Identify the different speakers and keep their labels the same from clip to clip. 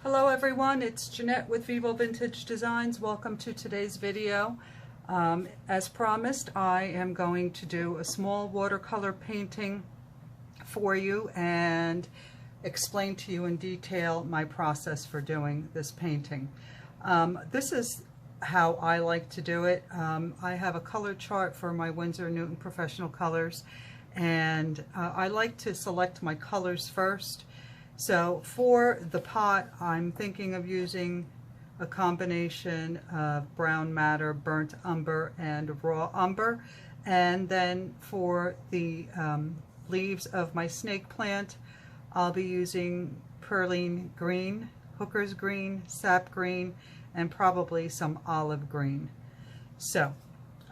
Speaker 1: Hello everyone, it's Jeanette with Vivo Vintage Designs. Welcome to today's video. As promised, I am going to do a small watercolor painting for you and explain to you in detail my process for doing this painting. This is how I like to do it. I have a color chart for my Winsor Newton Professional colors, and I like to select my colors first. So for the pot, I'm thinking of using a combination of brown matter, burnt umber, and raw umber. And then for the leaves of my snake plant, I'll be using perline green, hooker's green, sap green, and probably some olive green. So,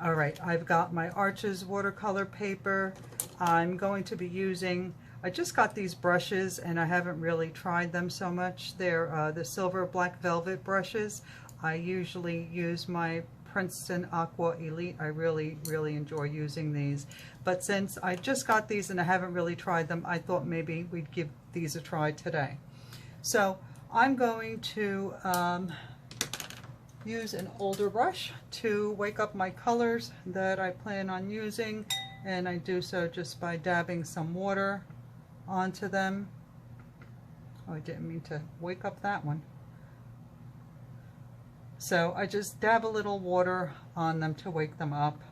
Speaker 1: all right, I've got my Arches watercolor paper. I'm going to be using, I just got these brushes and I haven't really tried them so much. They're the silver black velvet brushes. I usually use my Princeton Aqua Elite. I really enjoy using these. But since I just got these and I haven't really tried them, I thought maybe we'd give these a try today. So I'm going to use an older brush to wake up my colors that I plan on using, and I do so just by dabbing some water onto them. Oh, I didn't mean to wake up that one. So I just dab a little water on them to wake them up.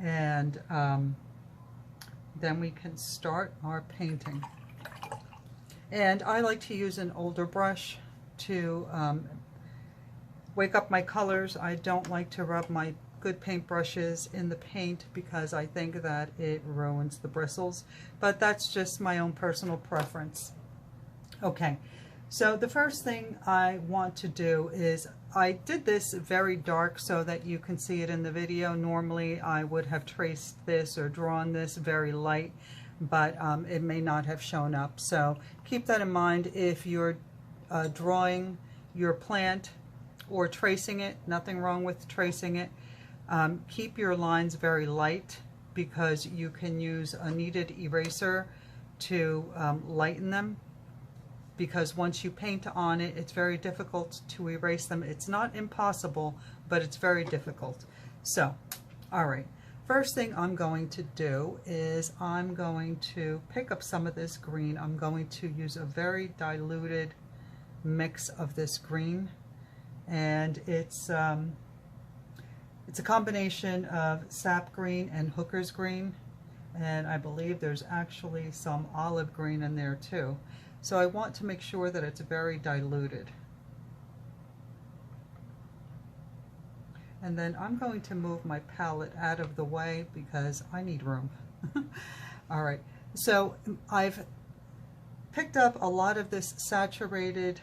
Speaker 1: And then we can start our painting. And I like to use an older brush to wake up my colors. I don't like to rub my good paint brushes in the paint because I think that it ruins the bristles, but that's just my own personal preference. Okay, so the first thing I want to do is, I did this very dark so that you can see it in the video. Normally I would have traced this or drawn this very light, but it may not have shown up. So keep that in mind if you're drawing your plant or tracing it. Nothing wrong with tracing it. Keep your lines very light because you can use a kneaded eraser to lighten them, because once you paint on it, it's very difficult to erase them. It's not impossible, but it's very difficult. So, all right. First thing I'm going to do is I'm going to pick up some of this green. I'm going to use a very diluted mix of this green, and it's a combination of sap green and hooker's green, and I believe there's actually some olive green in there too. So I want to make sure that it's very diluted. And then I'm going to move my palette out of the way because I need room. All right, so I've picked up a lot of this saturated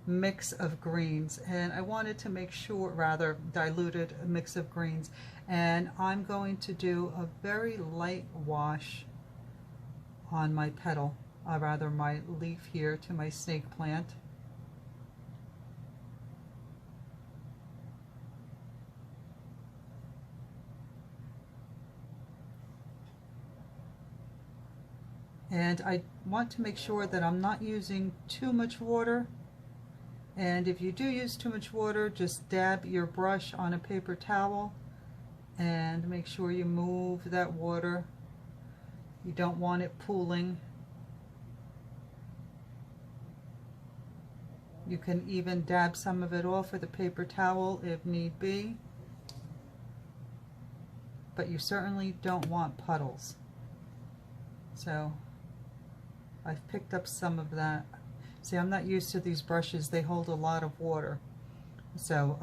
Speaker 1: mix of greens, and I wanted to make sure, rather diluted mix of greens, and I'm going to do a very light wash on my petal, rather my leaf here to my snake plant. And I want to make sure that I'm not using too much water. And if you do use too much water, just dab your brush on a paper towel and make sure you move that water. You don't want it pooling. You can even dab some of it off with a paper towel if need be, but you certainly don't want puddles. So I've picked up some of that. See, I'm not used to these brushes. They hold a lot of water. So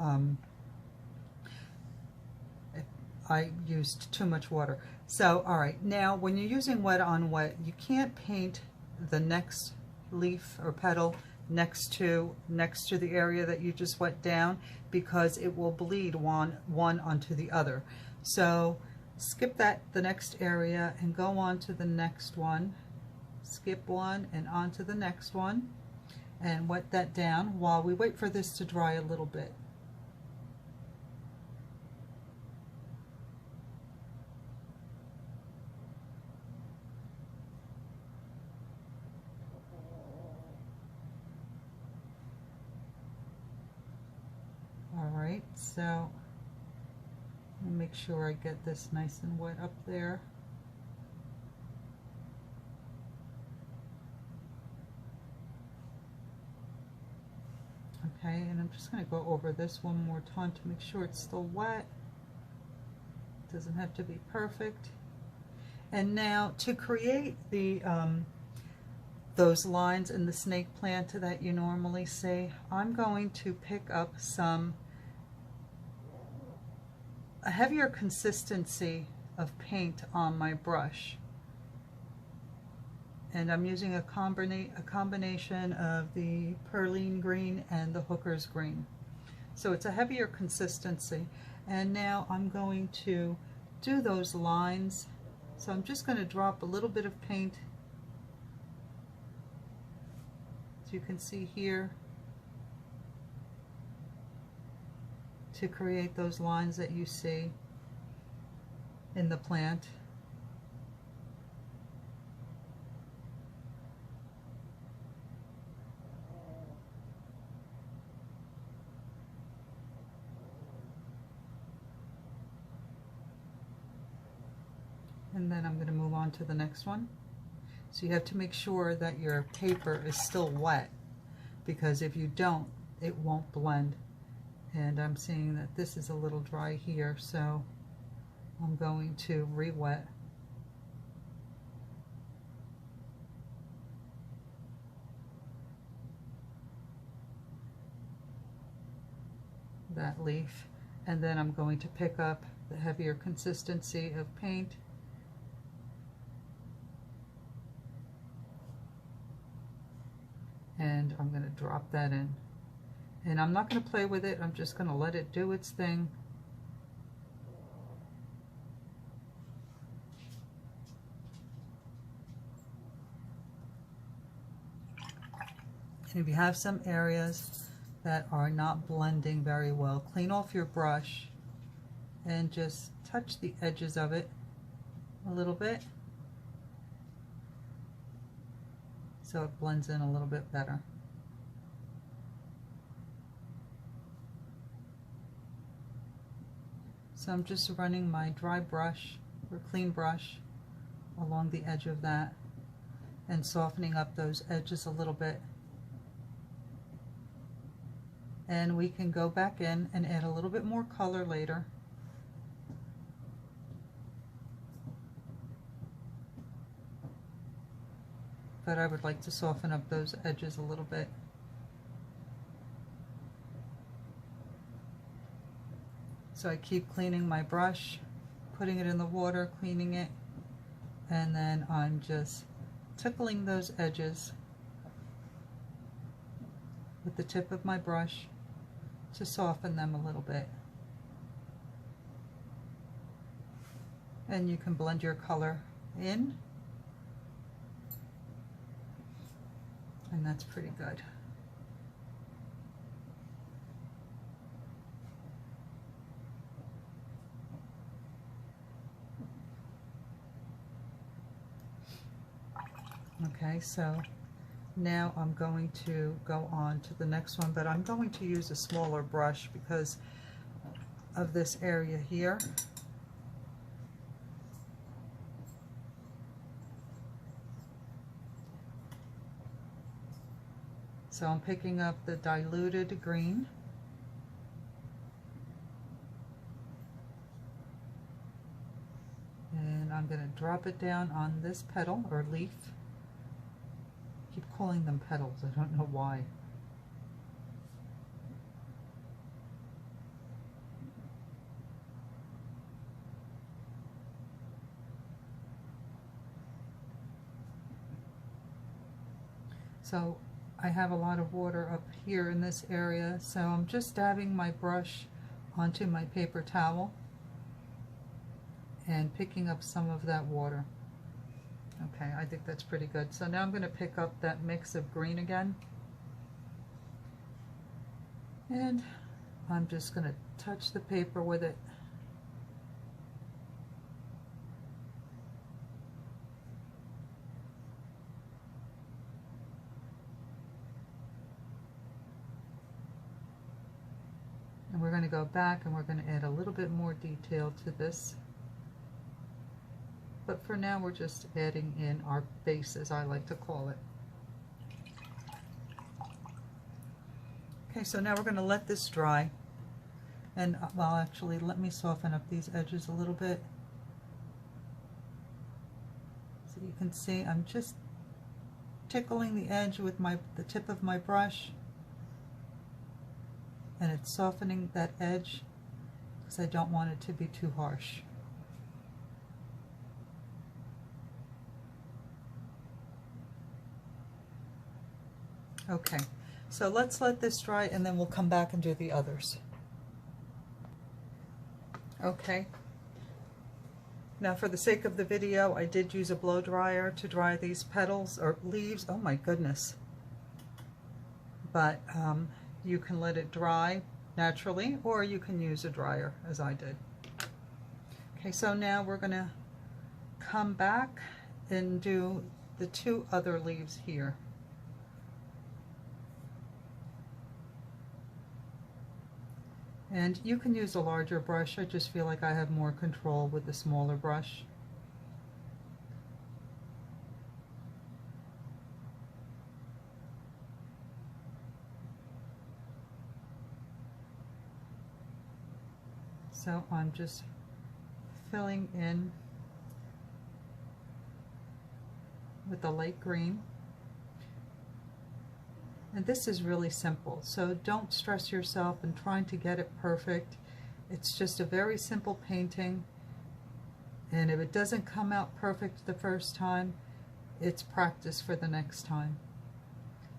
Speaker 1: I used too much water. So, all right, now when you're using wet on wet, you can't paint the next leaf or petal next to the area that you just wet down, because it will bleed one onto the other. So skip the next area and go on to the next one. Skip one and on to the next one, and wet that down while we wait for this to dry a little bit. out. And make sure I get this nice and wet up there. Okay, and I'm just going to go over this one more time to make sure it's still wet. It doesn't have to be perfect. And now to create the those lines in the snake plant that you normally see, I'm going to pick up a heavier consistency of paint on my brush. And I'm using a combination of the Perline green and the Hooker's green. So it's a heavier consistency. And now I'm going to do those lines. So I'm just going to drop a little bit of paint, as you can see here, to create those lines that you see in the plant. And then I'm going to move on to the next one. So you have to make sure that your paper is still wet, because if you don't, it won't blend. And I'm seeing that this is a little dry here, so I'm going to re-wet. That leaf, and then I'm going to pick up the heavier consistency of paint and I'm going to drop that in. And I'm not going to play with it, I'm just going to let it do its thing. And if you have some areas that are not blending very well, clean off your brush and just touch the edges of it a little bit so it blends in a little bit better. So I'm just running my dry brush or clean brush along the edge of that and softening up those edges a little bit. And we can go back in and add a little bit more color later. But I would like to soften up those edges a little bit. So I keep cleaning my brush, putting it in the water, cleaning it, and then I'm just tickling those edges with the tip of my brush to soften them a little bit. And you can blend your color in, and that's pretty good. Okay, so now I'm going to go on to the next one, but I'm going to use a smaller brush because of this area here. So I'm picking up the diluted green. And I'm going to drop it down on this petal or leaf. I keep calling them petals, I don't know why. So I have a lot of water up here in this area, so I'm just dabbing my brush onto my paper towel and picking up some of that water. Okay, I think that's pretty good. So now I'm going to pick up that mix of green again, and I'm just going to touch the paper with it. And we're going to to go back and we're going to add a little bit more detail to this. But for now we're just adding in our base, as I like to call it. Okay, so now we're going to let this dry. And well, actually, let me soften up these edges a little bit. So you can see I'm just tickling the edge with the tip of my brush, and it's softening that edge because I don't want it to be too harsh. Okay, so let's let this dry and then we'll come back and do the others. Okay, now for the sake of the video, I did use a blow dryer to dry these petals or leaves. Oh my goodness. But you can let it dry naturally, or you can use a dryer as I did. Okay, so now we're going to come back and do the two other leaves here. And you can use a larger brush. I just feel like I have more control with the smaller brush. So I'm just filling in with the light green. And this is really simple, so don't stress yourself in trying to get it perfect. It's just a very simple painting, and if it doesn't come out perfect the first time, it's practice for the next time.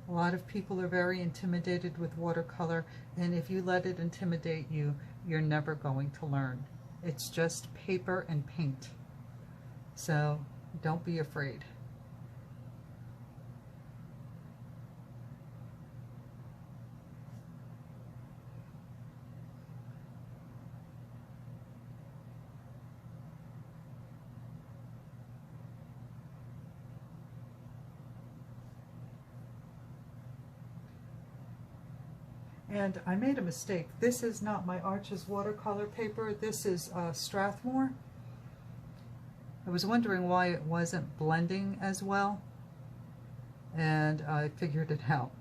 Speaker 1: A lot of people are very intimidated with watercolor, and if you let it intimidate you, you're never going to learn. It's just paper and paint, so don't be afraid. And I made a mistake. This is not my Arches watercolor paper. This is Strathmore. I was wondering why it wasn't blending as well, and I figured it out.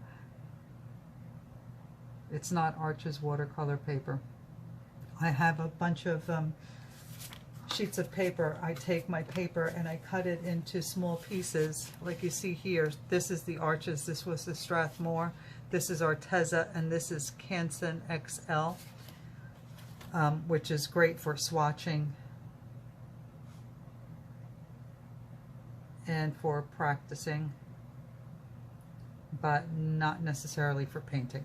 Speaker 1: It's not Arches watercolor paper. I have a bunch of sheets of paper. I take my paper and I cut it into small pieces, like you see here. This is the Arches, this was the Strathmore, this is Arteza, and this is Canson XL, which is great for swatching and for practicing, but not necessarily for painting.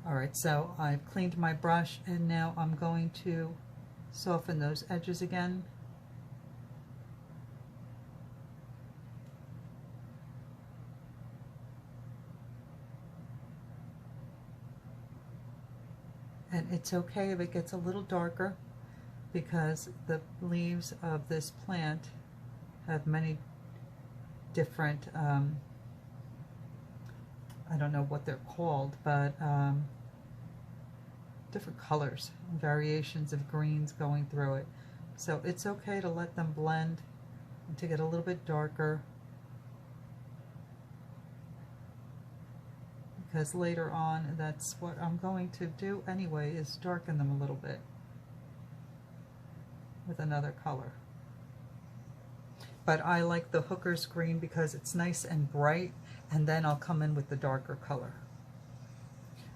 Speaker 1: Alright, so I've cleaned my brush, and now I'm going to soften those edges again. And it's okay if it gets a little darker, because the leaves of this plant have many different, I don't know what they're called, but different colors and variations of greens going through it. So it's okay to let them blend and to get a little bit darker, because later on that's what I'm going to do anyway, is darken them a little bit with another color. But I like the Hooker's green because it's nice and bright, and then I'll come in with the darker color.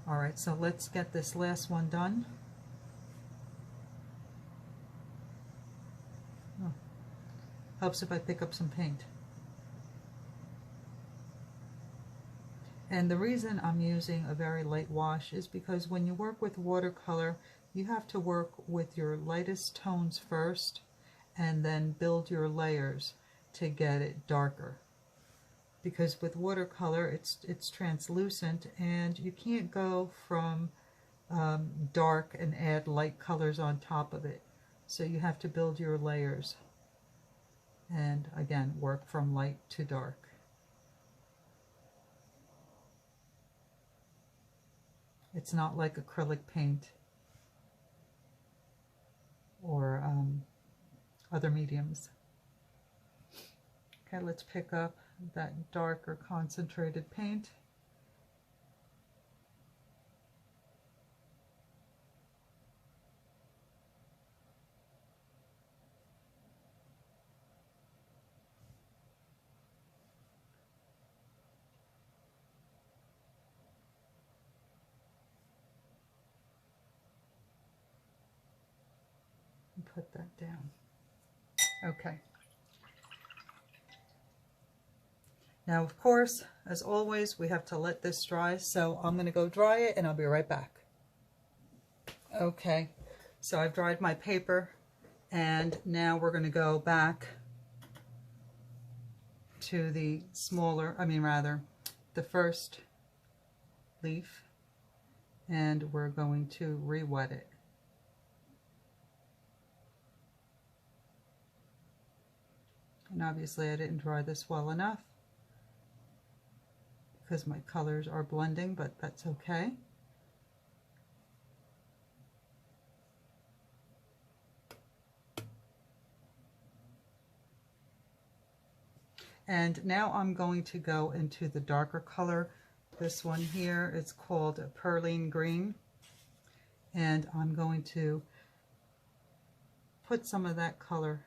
Speaker 1: Alright, so let's get this last one done. Oh, helps if I pick up some paint. And the reason I'm using a very light wash is because when you work with watercolor, you have to work with your lightest tones first and then build your layers to get it darker. Because with watercolor, it's translucent, and you can't go from dark and add light colors on top of it. So you have to build your layers and again work from light to dark. It's not like acrylic paint or other mediums. Okay, let's pick up that darker concentrated paint. And put that down. Okay. Now, of course, as always, we have to let this dry, so I'm going to go dry it and I'll be right back. Okay, so I've dried my paper and now we're going to go back to the the first leaf, and we're going to re-wet it. And obviously I didn't dry this well enough because my colors are blending, but that's okay. And now I'm going to go into the darker color. This one here, it's called Perline Green. And I'm going to put some of that color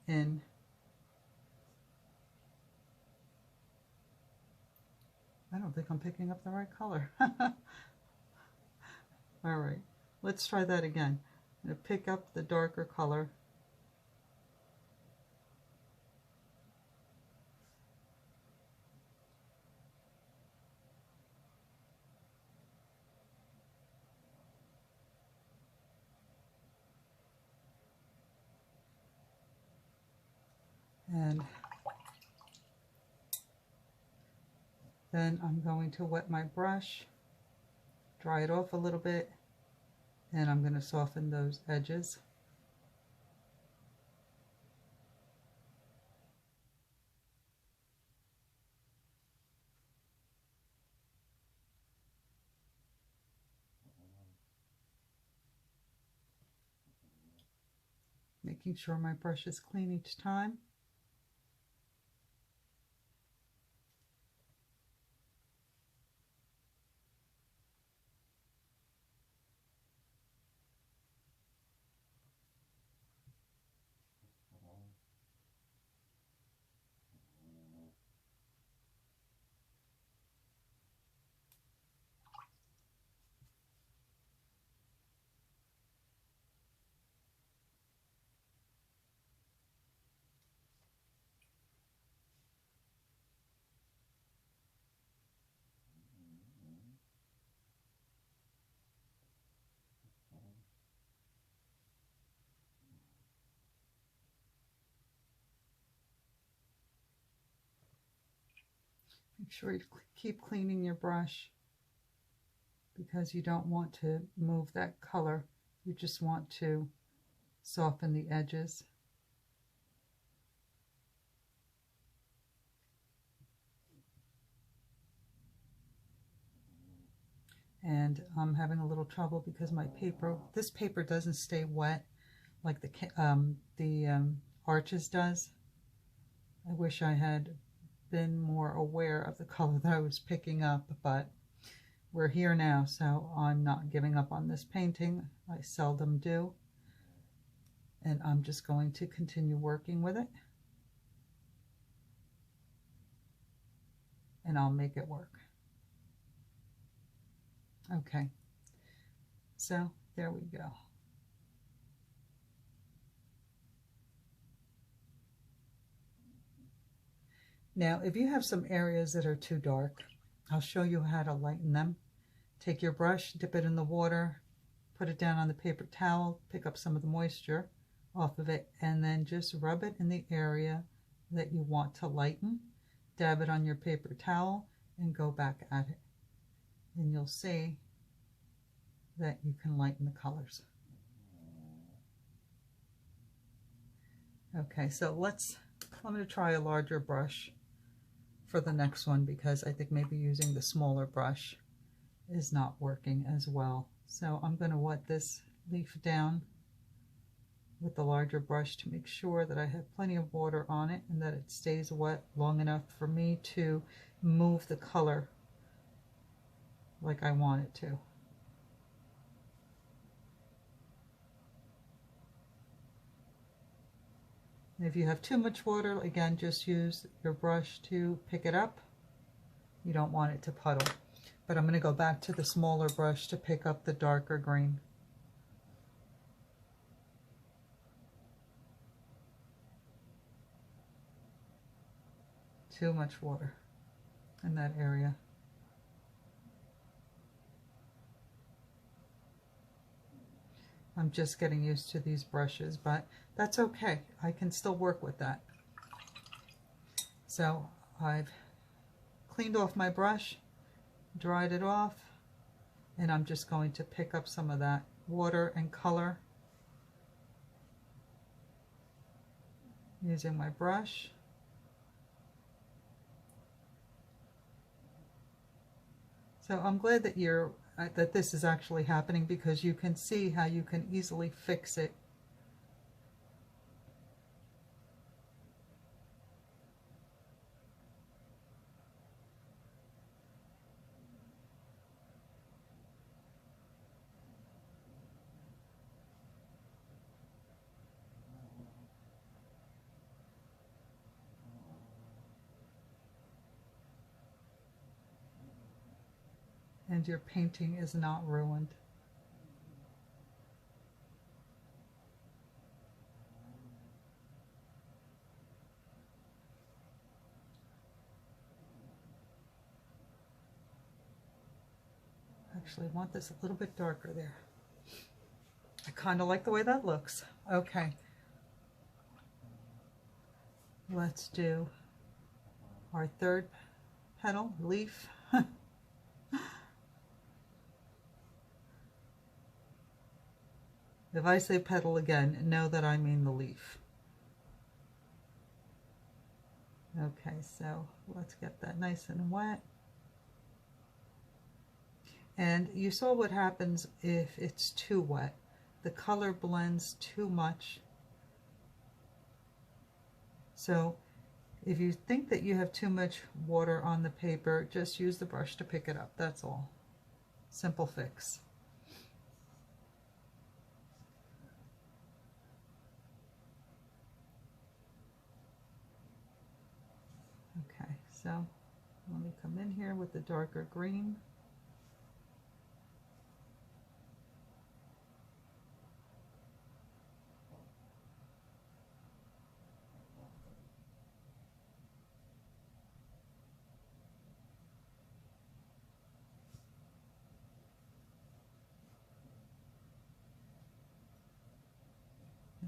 Speaker 1: in. I don't think I'm picking up the right color. All right, let's try that again. I'm going to pick up the darker color. And then I'm going to wet my brush, dry it off a little bit, and I'm going to soften those edges. Making sure my brush is clean each time. Make sure you keep cleaning your brush because you don't want to move that color. You just want to soften the edges. And I'm having a little trouble because this paper doesn't stay wet like the Arches does. I wish I had been more aware of the color that I was picking up, but we're here now, so I'm not giving up on this painting. I seldom do. And I'm just going to continue working with it. And I'll make it work. Okay, so there we go. Now, if you have some areas that are too dark, I'll show you how to lighten them. Take your brush, dip it in the water, put it down on the paper towel, pick up some of the moisture off of it, and then just rub it in the area that you want to lighten. Dab it on your paper towel and go back at it. And you'll see that you can lighten the colors. Okay, so I'm going to try a larger brush for the next one because I think maybe using the smaller brush is not working as well. So I'm going to wet this leaf down with the larger brush to make sure that I have plenty of water on it and that it stays wet long enough for me to move the color like I want it to. And if you have too much water, again, just use your brush to pick it up. You don't want it to puddle. But I'm going to go back to the smaller brush to pick up the darker green. Too much water in that area. I'm just getting used to these brushes, but that's okay. I can still work with that. So I've cleaned off my brush, dried it off, and I'm just going to pick up some of that water and color using my brush. So I'm glad that that this is actually happening, because you can see how you can easily fix it. And your painting is not ruined. Actually, I want this a little bit darker there. I kind of like the way that looks. Okay. Let's do our third petal, leaf. If I say petal again, know that I mean the leaf. Okay, so let's get that nice and wet. And you saw what happens if it's too wet. The color blends too much. So if you think that you have too much water on the paper, just use the brush to pick it up. That's all. Simple fix. Okay, so let me come in here with the darker green.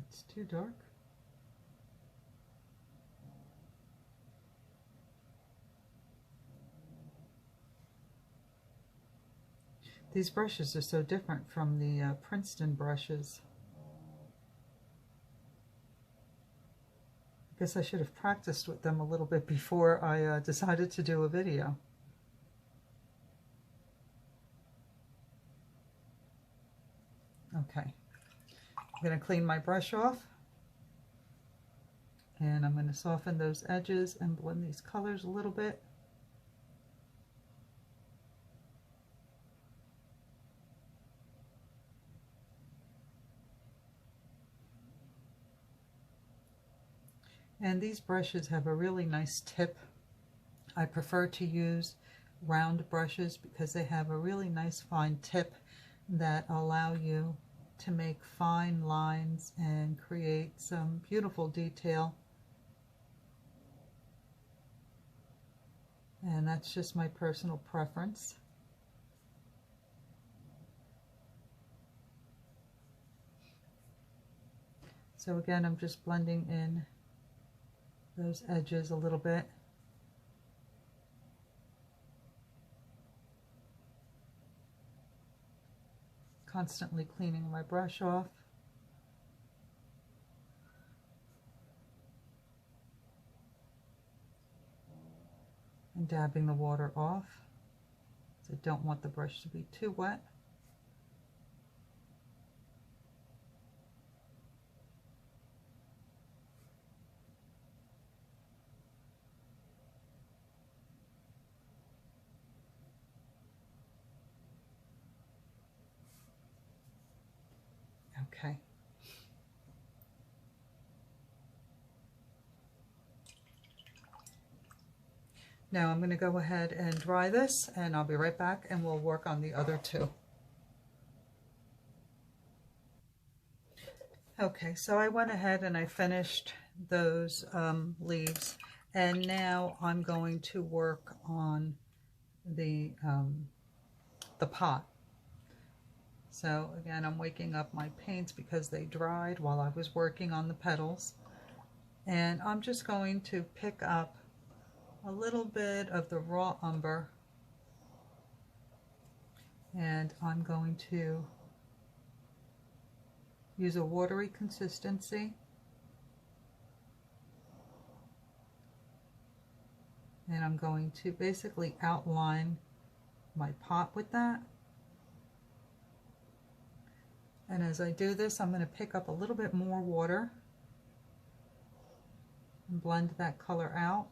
Speaker 1: It's too dark. These brushes are so different from the Princeton brushes. I guess I should have practiced with them a little bit before I decided to do a video. Okay, I'm going to clean my brush off, and I'm going to soften those edges and blend these colors a little bit. And these brushes have a really nice tip. I prefer to use round brushes because they have a really nice fine tip that allow you to make fine lines and create some beautiful detail. And that's just my personal preference. So again, I'm just blending in those edges a little bit. Constantly cleaning my brush off. And dabbing the water off. So I don't want the brush to be too wet. Okay. Now I'm going to go ahead and dry this, and I'll be right back and we'll work on the other two. Okay, so I went ahead and I finished those leaves, and now I'm going to work on the pot. So again, I'm waking up my paints because they dried while I was working on the petals, and I'm just going to pick up a little bit of the raw umber, and I'm going to use a watery consistency, and I'm going to basically outline my pot with that. And as I do this, I'm going to pick up a little bit more water and blend that color out.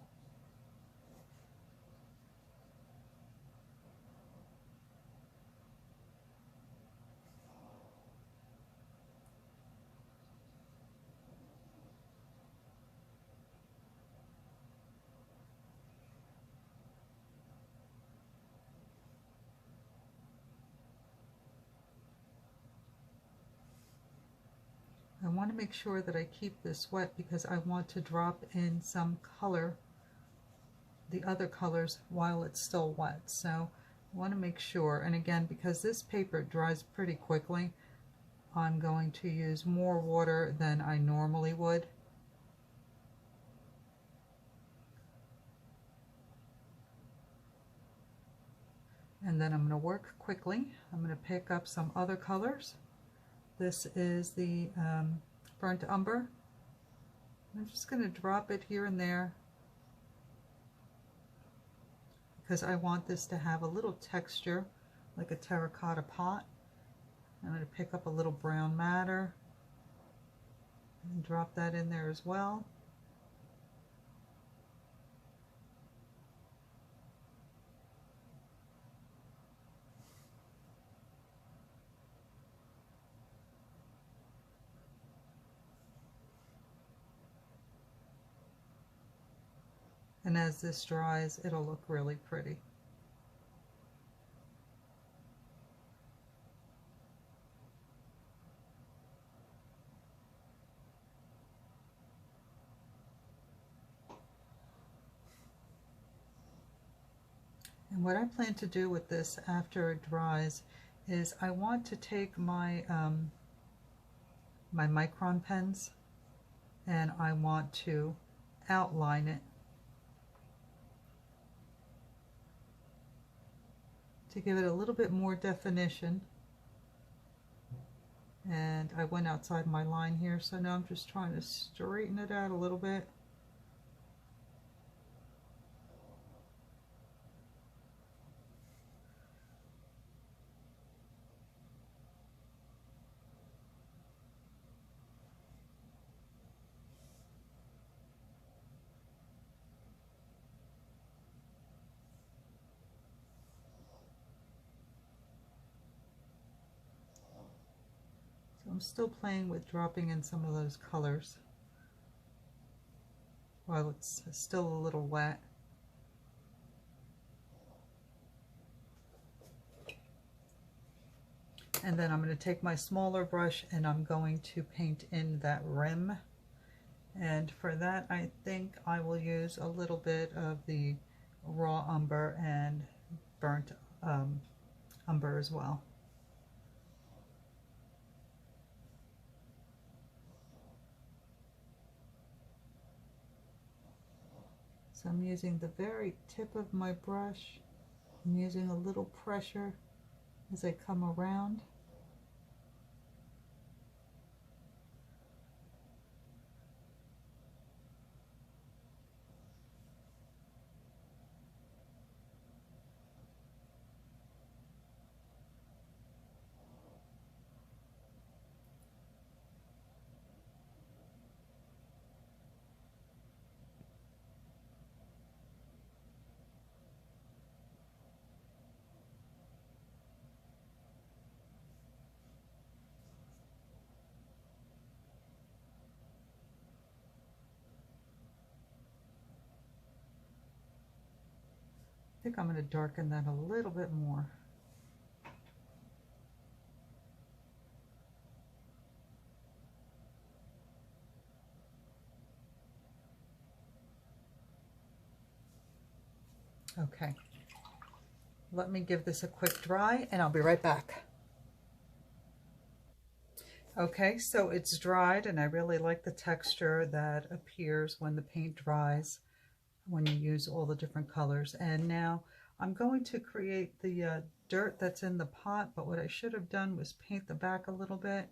Speaker 1: I want to make sure that I keep this wet because I want to drop in some color, the other colors, while it's still wet. So I want to make sure, and again, because this paper dries pretty quickly, I'm going to use more water than I normally would. And then I'm going to work quickly. I'm going to pick up some other colors. This is the burnt umber. I'm just going to drop it here and there because I want this to have a little texture like a terracotta pot. I'm going to pick up a little brown matter and drop that in there as well. And as this dries, it'll look really pretty. And what I plan to do with this after it dries is I want to take my my micron pens and I want to outline it to give it a little bit more definition. And I went outside my line here, so now I'm just trying to straighten it out a little bit. I'm still playing with dropping in some of those colors while it's still a little wet. And then I'm going to take my smaller brush and I'm going to paint in that rim. And for that, I think I will use a little bit of the raw umber and burnt umber as well. So I'm using the very tip of my brush. I'm using a little pressure as I come around. think I'm going to darken that a little bit more. Okay, let me give this a quick dry and I'll be right back. Okay, so it's dried and I really like the texture that appears when the paint dries, when you use all the different colors. And now I'm going to create the dirt that's in the pot, but what I should have done was paint the back a little bit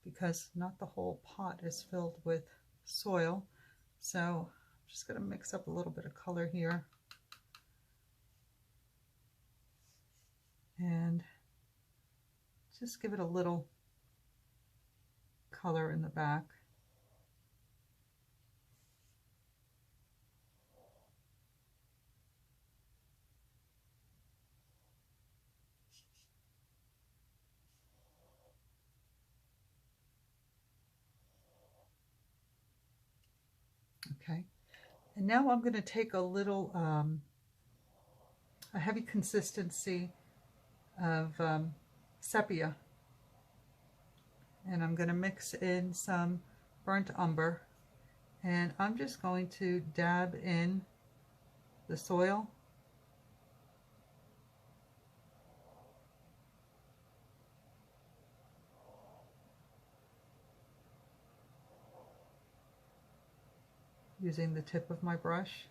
Speaker 1: because not the whole pot is filled with soil. So I'm just going to mix up a little bit of color here. And just give it a little color in the back. Okay, and now I'm going to take a little, a heavy consistency of sepia, and I'm going to mix in some burnt umber, and I'm just going to dab in the soil. Using the tip of my brush.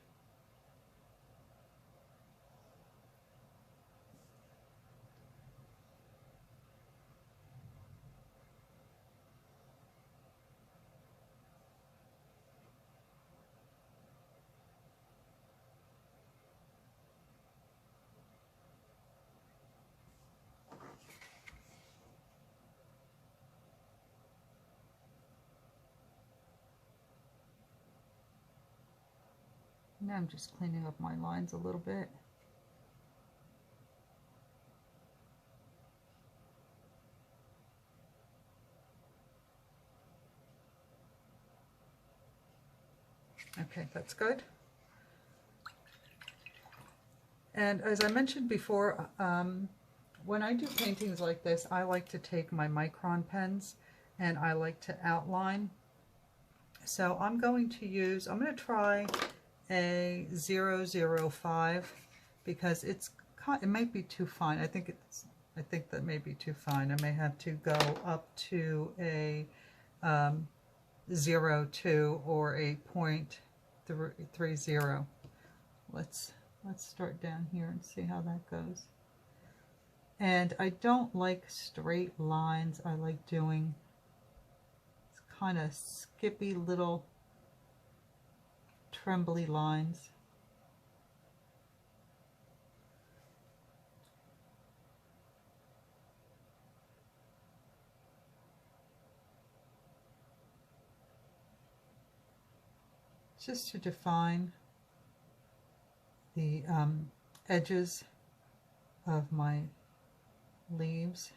Speaker 1: Now I'm just cleaning up my lines a little bit. Okay, that's good. And as I mentioned before, when I do paintings like this, I like to take my micron pens and I like to outline. So I'm going to try a 005 because it might be too fine. I think that may be too fine. I may have to go up to a 0.2 or a 0.30. Let's start down here and see how that goes. And I don't like straight lines. I like doing kind of skippy little trembly lines. Just to define the edges of my leaves.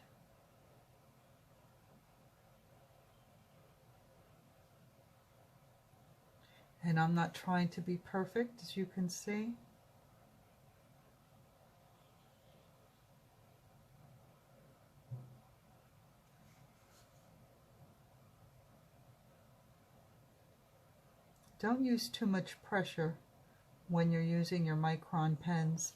Speaker 1: And I'm not trying to be perfect, as you can see. Don't use too much pressure when you're using your micron pens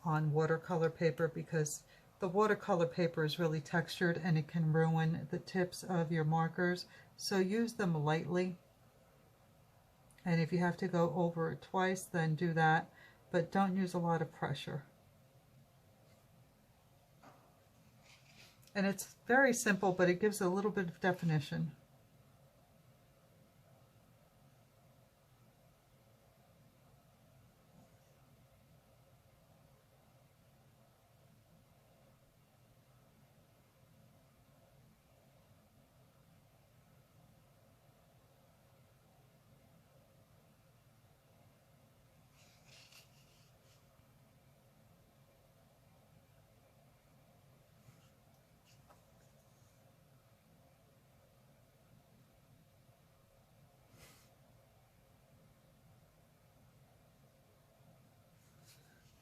Speaker 1: on watercolor paper, because the watercolor paper is really textured and it can ruin the tips of your markers. So use them lightly. And if you have to go over it twice, then do that, but don't use a lot of pressure. And it's very simple, but it gives a little bit of definition.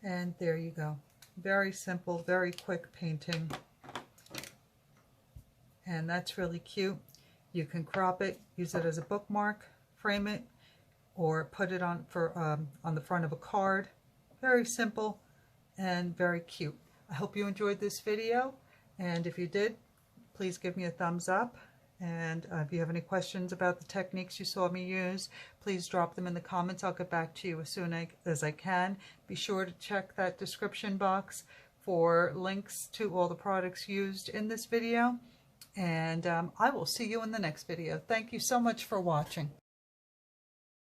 Speaker 1: And there you go. Very simple, very quick painting. And that's really cute. You can crop it, use it as a bookmark, frame it, or put it on the front of a card. Very simple and very cute. I hope you enjoyed this video, and if you did, please give me a thumbs up. And if you have any questions about the techniques you saw me use, please drop them in the comments. I'll get back to you as soon as I can. Be sure to check that description box for links to all the products used in this video. And I will see you in the next video. Thank you so much for watching.